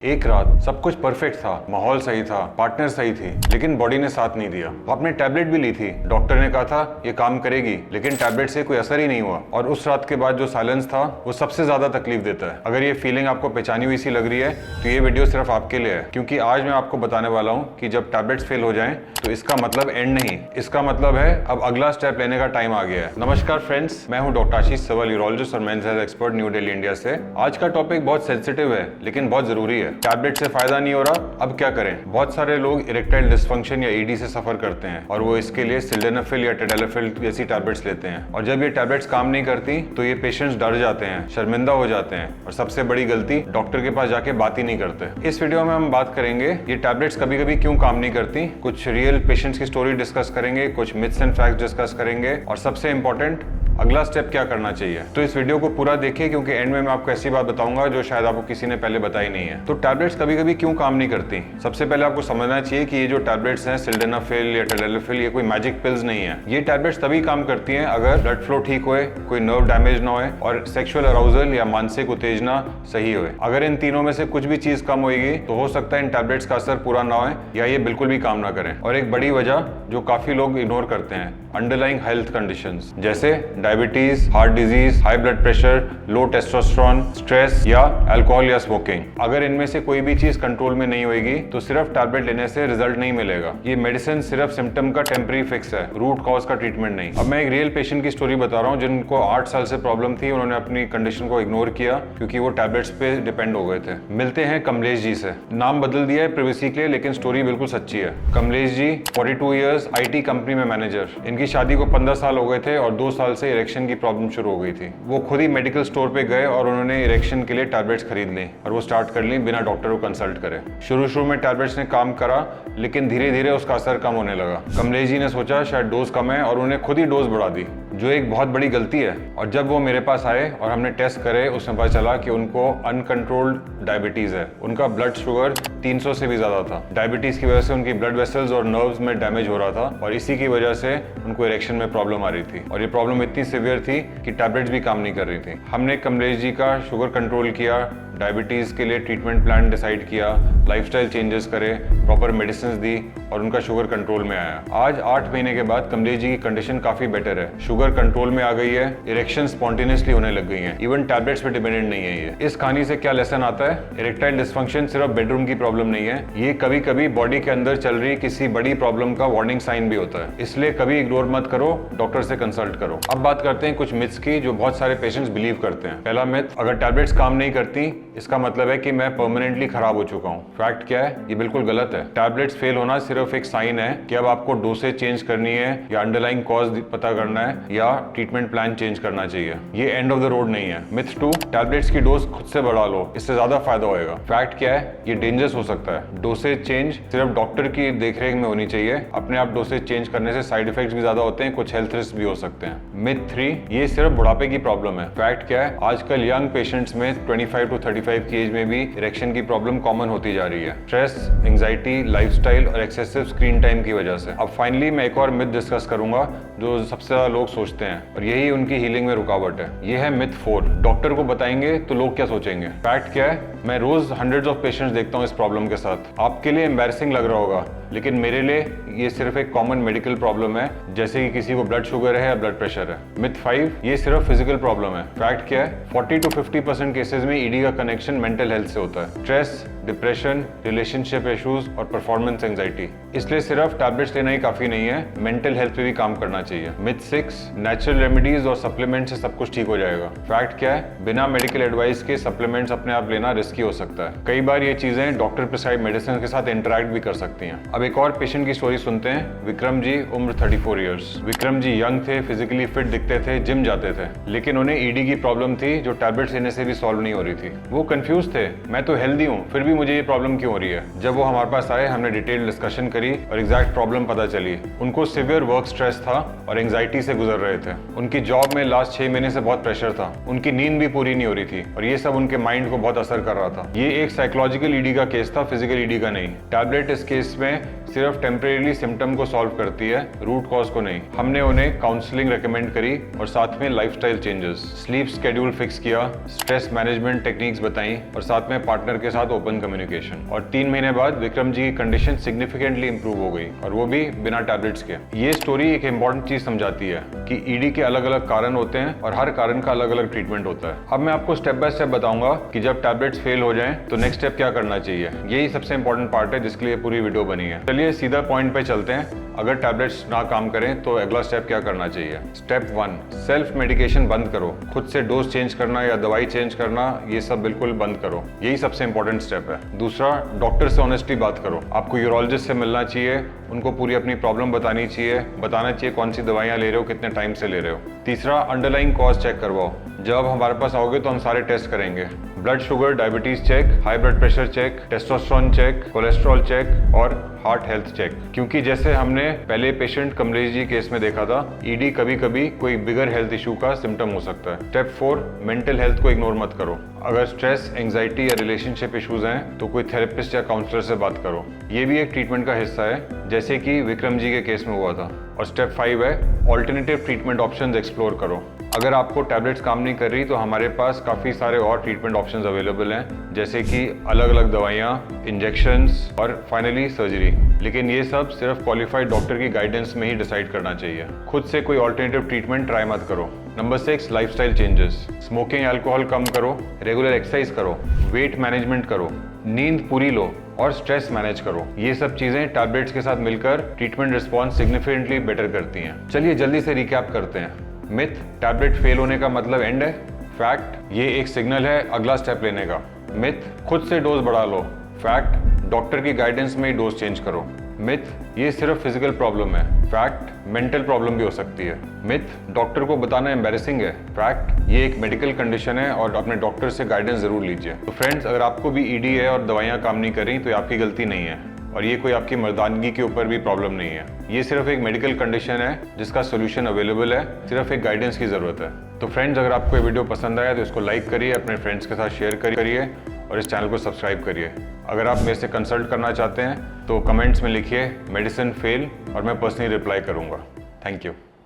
एक रात सब कुछ परफेक्ट था, माहौल सही था, पार्टनर सही थी, लेकिन बॉडी ने साथ नहीं दिया। आपने टैबलेट भी ली थी, डॉक्टर ने कहा था ये काम करेगी, लेकिन टैबलेट से कोई असर ही नहीं हुआ। और उस रात के बाद जो साइलेंस था वो सबसे ज्यादा तकलीफ देता है। अगर ये फीलिंग आपको पहचानी हुई सी लग रही है तो ये वीडियो सिर्फ आपके लिए है, क्योंकि आज मैं आपको बताने वाला हूँ कि जब टैबलेट्स फेल हो जाएं तो इसका मतलब एंड नहीं, इसका मतलब है अब अगला स्टेप लेने का टाइम आ गया है। नमस्कार फ्रेंड्स, मैं हूँ डॉक्टर आशीष सवाल, यूरोलॉजिस्ट और men's health expert, New Delhi, India से। आज का टॉपिक बहुत सेंसिटिव है लेकिन बहुत जरूरी है। टैबलेट से फायदा नहीं हो रहा, अब क्या करें? बहुत सारे लोग इरेक्टाइल डिसफंक्शन या ईडी से सफर करते हैं और वो इसके लिए सिल्डेनाफिल या टेडेलाफिल जैसी टैबलेट्स लेते हैं। और जब ये टैबलेट्स काम नहीं करती तो ये पेशेंट्स डर जाते हैं, शर्मिंदा हो जाते हैं और सबसे बड़ी गलती, डॉक्टर के पास जाके बात ही नहीं करते। इस वीडियो में हम बात करेंगे ये टैबलेट्स कभी कभी क्यों काम नहीं करती, कुछ रियल पेशेंट्स की स्टोरी डिस्कस करेंगे, कुछ मिथ्स एंड फैक्ट्स डिस्कस करेंगे और सबसे इंपॉर्टेंट अगला स्टेप क्या करना चाहिए। तो इस वीडियो को पूरा देखिए, क्योंकि एंड में मैं आपको ऐसी बात बताऊंगा जो शायद आपको किसी ने पहले बताई नहीं है। तो टैबलेट्स कभी कभी क्यों काम नहीं करती? सबसे पहले आपको समझना चाहिए कि ये जो टैबलेट्स हैं सिल्डेनाफिल या टेडेलाफिल, ये कोई मैजिक पिल्स नहीं है। ये टैबलेट्स तभी काम करती हैं अगर ब्लड फ्लो ठीक होए, कोई नर्व डैमेज ना होए और सेक्सुअल अराउजल या मानसिक उत्तेजना सही होए। अगर इन तीनों में से कुछ भी चीज कम होगी तो हो सकता है इन टैबलेट्स का असर पूरा ना होए या ये बिल्कुल भी काम ना करें। और एक बड़ी वजह जो काफी लोग इग्नोर करते हैं, अंडरलाइंग हेल्थ कंडीशंस जैसे diabetes, heart disease, high blood pressure, low testosterone, stress या अल्कोहल या स्मोकिंग। अगर इनमें से कोई भी चीज कंट्रोल में नहीं होगी तो सिर्फ टैबलेट लेने से रिजल्ट नहीं मिलेगा। ये मेडिसिन सिर्फ सिम्टम का टेम्पररी फिक्स है, रूट कॉज का ट्रीटमेंट नहीं। अब मैं एक रियल पेशेंट की स्टोरी बता रहा हूँ जिनको 8 साल से प्रॉब्लम थी। उन्होंने अपनी कंडीशन को इग्नोर किया क्योंकि वो टैबलेट्स पे डिपेंड हो गए थे। मिलते हैं कमलेश जी से। नाम बदल दिया है प्रिवेसी के लिए, लेकिन स्टोरी बिल्कुल सच्ची है। Kamlesh ji 42 years, IT company में मैनेजर। इनकी शादी को 15 साल हो गए थे और 2 साल से इरेक्शन की प्रॉब्लम शुरू हो गई थी। वो खुद ही मेडिकल स्टोर पे गए और उन्होंने इरेक्शन के लिए टैबलेट्स खरीद ली और वो स्टार्ट कर ली बिना डॉक्टर को कंसल्ट करे। शुरू में टैबलेट्स ने काम करा, लेकिन धीरे धीरे उसका असर कम होने लगा। कमलेश जी ने सोचा शायद डोज कम है और उन्हें खुद ही डोज बढ़ा दी, जो एक बहुत बड़ी गलती है। और जब वो मेरे पास आए और हमने टेस्ट करे, उसमें पता चला कि उनको अनकंट्रोल्ड डायबिटीज है। उनका ब्लड शुगर 300 से भी ज्यादा था। डायबिटीज की वजह से उनकी ब्लड वेसल्स और नर्व्स में डैमेज हो रहा था और इसी की वजह से उनको इरेक्शन में प्रॉब्लम आ रही थी। और ये प्रॉब्लम इतनी सीवियर थी कि टैबलेट्स भी काम नहीं कर रही थी। हमने कमलेश जी का शुगर कंट्रोल किया, डायबिटीज के लिए ट्रीटमेंट प्लान डिसाइड किया, लाइफस्टाइल चेंजेस करे, प्रॉपर मेडिसिन दी और उनका शुगर कंट्रोल में आया। आज 8 महीने के बाद कमलेश जी की कंडीशन काफी बेटर है। शुगर कंट्रोल में आ गई है, इरेक्शन स्पॉन्टेनियसली होने लग गई है, इवन टैबलेट्स पे डिपेंडेंट नहीं है ये। इस कहानी से क्या लेसन आता है? इरेक्टाइल डिसफंक्शन सिर्फ बेडरूम की प्रॉब्लम नहीं है, ये कभी कभी बॉडी के अंदर चल रही किसी बड़ी प्रॉब्लम का वार्निंग साइन भी होता है। इसलिए कभी इग्नोर मत करो, डॉक्टर से कंसल्ट करो। अब बात करते हैं कुछ मिथ्स की जो बहुत सारे पेशेंट्स बिलीव करते हैं। पहला मिथ, अगर टैबलेट्स काम नहीं करती इसका मतलब है कि मैं परमानेंटली खराब हो चुका हूँ। फैक्ट क्या है? ये बिल्कुल गलत है। टैबलेट्स फेल होना सिर्फ एक साइन है कि अब आपको डोसेज चेंज करनी है या अंडरलाइंग कॉज पता करना है या ट्रीटमेंट प्लान चेंज करना चाहिए। ये एंड ऑफ द रोड नहीं है। मिथ 2, टैबलेट्स की डोज खुद से बढ़ा लो, इससे ज्यादा फायदा होएगा। फैक्ट क्या है? ये डेंजरस हो सकता है। डोसेज चेंज सिर्फ डॉक्टर की देखरेख में होनी चाहिए। अपने आप डोसेज चेंज करने से साइड इफेक्ट्स भी ज्यादा होते हैं, कुछ हेल्थ रिस्क भी हो सकते हैं। मिथ 3, ये सिर्फ बुढ़ापे की प्रॉब्लम है। फैक्ट क्या है? आजकल यंग पेशेंट्स में 25 to 35 की एज में भी इरेक्शन की प्रॉब्लम कॉमन होती जा रही है, स्ट्रेस, एंजाइटी, लाइफस्टाइल और एक्सेसिव स्क्रीन टाइम की वजह से। अब फाइनली मैं एक और मिथ डिस्कस करूंगा जो सबसे ज्यादा लोग सोचते हैं और यही उनकी हीलिंग में रुकावट है। ये है मिथ 4, डॉक्टर को बताएंगे तो लोग क्या सोचेंगे। फैक्ट क्या है? मैं रोज हंड्रेड्स ऑफ पेशेंट्स देखता हूँ इस प्रॉब्लम के साथ। आपके लिए एम्बैरेसिंग लग रहा होगा, लेकिन मेरे लिए ये सिर्फ एक कॉमन मेडिकल प्रॉब्लम है, जैसे कि किसी को ब्लड शुगर है या ब्लड प्रेशर है। मिथ 5, ये सिर्फ फिजिकल प्रॉब्लम है। फैक्ट क्या है? 40 to 50% केसेस में ईडी का कनेक्शन मेंटल हेल्थ से होता है। स्ट्रेस, डिप्रेशन, रिलेशनशिप इश्यूज और परफॉर्मेंस एंजाइटी। इसलिए सिर्फ टैबलेट्स लेना ही काफी नहीं है, मेंटल हेल्थ पे भी काम करना चाहिए। मिथ 6, नेचुरल रेमेडीज और सप्लीमेंट से सब कुछ ठीक हो जाएगा। फैक्ट क्या है? बिना मेडिकल एडवाइस के सप्लीमेंट्स अपने आप लेना रिस्की हो सकता है। कई बार ये चीजें डॉक्टर प्रिस्क्राइब मेडिसिन के साथ इंटरेक्ट भी कर सकती हैं। अब एक और पेशेंट की स्टोरी सुनते हैं। विक्रम जी, उम्र 34 ईयर्स। विक्रम जी यंग थे, फिजिकली फिट दिखते थे, जिम जाते थे, लेकिन उन्हें ईडी की प्रॉब्लम थी जो टैबलेट्स लेने से भी सॉल्व नहीं हो रही थी। वो कंफ्यूज थे, मैं तो हेल्दी हूँ फिर भी मुझे ये प्रॉब्लम क्यों हो रही है। जब वो हमारे पास आए, हमने डिटेल डिस्कशन करी और एग्जैक्ट प्रॉब्लम पता चली। उनको सिवियर वर्क स्ट्रेस था और एंजाइटी से गुजर रहे थे। उनकी जॉब में लास्ट 6 महीने से बहुत प्रेशर था, उनकी नींद भी पूरी नहीं हो रही थी और ये सब उनके माइंड को बहुत असर कर रहा था। ये एक साइकोलॉजिकल ईडी का केस था, फिजिकल ईडी का नहीं। टैबलेट इस केस में सिर्फ टेम्परेरी सिम्टम को सॉल्व करती है, रूट कॉज को नहीं। हमने उन्हें काउंसलिंग रेकमेंड करी और साथ में lifestyle changes, sleep schedule fix किया, स्ट्रेस मैनेजमेंट टेक्निक्स बताई और साथ में पार्टनर के साथ ओपन कम्युनिकेशन। और 3 महीने बाद विक्रम जी की कंडीशन सिग्निफिकेंटली इंप्रूव हो गई और वो भी बिना टैबलेट्स के। ये स्टोरी एक इंपॉर्टेंट चीज समझाती है कि ईडी के अलग अलग कारण होते हैं और हर कारण का अलग अलग ट्रीटमेंट होता है। अब मैं आपको स्टेप बाय स्टेप बताऊंगा कि जब टैबलेट्स फेल हो जाएं तो नेक्स्ट स्टेप क्या करना चाहिए। यही सबसे इंपॉर्टेंट पार्ट है जिसके लिए पूरी वीडियो बनी है। चलिए सीधा पॉइंट पे चलते हैं। अगर टैबलेट्स ना काम करें तो अगला स्टेप क्या करना चाहिए। स्टेप 1, सेल्फ मेडिकेशन बंद करो। खुद से डोज चेंज करना या दवाई चेंज करना, ये सब बिल्कुल बंद करो। यही सबसे इंपॉर्टेंट स्टेप है। दूसरा, डॉक्टर से ऑनेस्टली बात करो। आपको यूरोलॉजिस्ट से मिलना चाहिए, उनको पूरी अपनी प्रॉब्लम बतानी चाहिए, बताना चाहिए कौन सी दवाइयाँ ले रहे हो, कितने टाइम से ले रहे हो। तीसरा, अंडरलाइंग कॉज चेक करवाओ। जब हमारे पास आओगे तो हम सारे टेस्ट करेंगे, blood sugar, diabetes check, high blood pressure check, testosterone check, cholesterol check और हार्ट हेल्थ चेक। क्योंकि जैसे हमने पहले पेशेंट कमलेश जी केस में देखा था, ईडी कभी कभी कोई बिगर हेल्थ इशू का सिम्टम हो सकता है। स्टेप 4, मेंटल हेल्थ को इग्नोर मत करो। अगर स्ट्रेस, एंजाइटी या रिलेशनशिप इश्यूज हैं तो कोई थेरेपिस्ट या काउंसलर से बात करो। ये भी एक ट्रीटमेंट का हिस्सा है, जैसे कि विक्रम जी के केस में हुआ था। और स्टेप 5 है, ऑल्टरनेटिव ट्रीटमेंट ऑप्शंस एक्सप्लोर करो। अगर आपको टैबलेट्स काम नहीं कर रही तो हमारे पास काफ़ी सारे और ट्रीटमेंट ऑप्शंस अवेलेबल हैं, जैसे कि अलग अलग दवाइयाँ, इंजेक्शंस और फाइनली सर्जरी। लेकिन ये सब सिर्फ क्वालिफाइड डॉक्टर की गाइडेंस में ही डिसाइड करना चाहिए। खुद से कोई ऑल्टरनेटिव ट्रीटमेंट ट्राई मत करो। Number 6, lifestyle changes. Smoking, alcohol कम करो, रेगुलर एक्सरसाइज करो, वेट मैनेजमेंट करो, नींद पूरी लो और स्ट्रेस मैनेज करो। ये सब चीजें टैबलेट्स के साथ मिलकर ट्रीटमेंट रिस्पॉन्स सिग्निफिकेंटली बेटर करती हैं। चलिए जल्दी से रिकैप करते हैं। मिथ, टैबलेट फेल होने का मतलब एंड है। फैक्ट, ये एक सिग्नल है अगला स्टेप लेने का। मिथ, खुद से डोज बढ़ा लो। फैक्ट, डॉक्टर की गाइडेंस में ही डोज चेंज करो। मिथ, ये सिर्फ फिजिकल प्रॉब्लम है। फैक्ट, मेंटल प्रॉब्लम भी हो सकती है। मिथ, डॉक्टर को बताना एम्बैरेसिंग है। फैक्ट, ये एक मेडिकल कंडीशन है और अपने डॉक्टर से गाइडेंस जरूर लीजिए। तो फ्रेंड्स, अगर आपको भी ईडी है और दवाइयाँ काम नहीं कर रही तो ये आपकी गलती नहीं है और ये कोई आपकी मर्दानगी के ऊपर भी प्रॉब्लम नहीं है। ये सिर्फ एक मेडिकल कंडीशन है जिसका सोल्यूशन अवेलेबल है, सिर्फ एक गाइडेंस की ज़रूरत है। तो फ्रेंड्स, अगर आपको ये वीडियो पसंद आया तो इसको लाइक करिए, अपने फ्रेंड्स के साथ शेयर करिए और इस चैनल को सब्सक्राइब करिए। अगर आप मेरे से कंसल्ट करना चाहते हैं तो कमेंट्स में लिखिए मेडिसिन फेल और मैं पर्सनली रिप्लाई करूँगा। Thank you.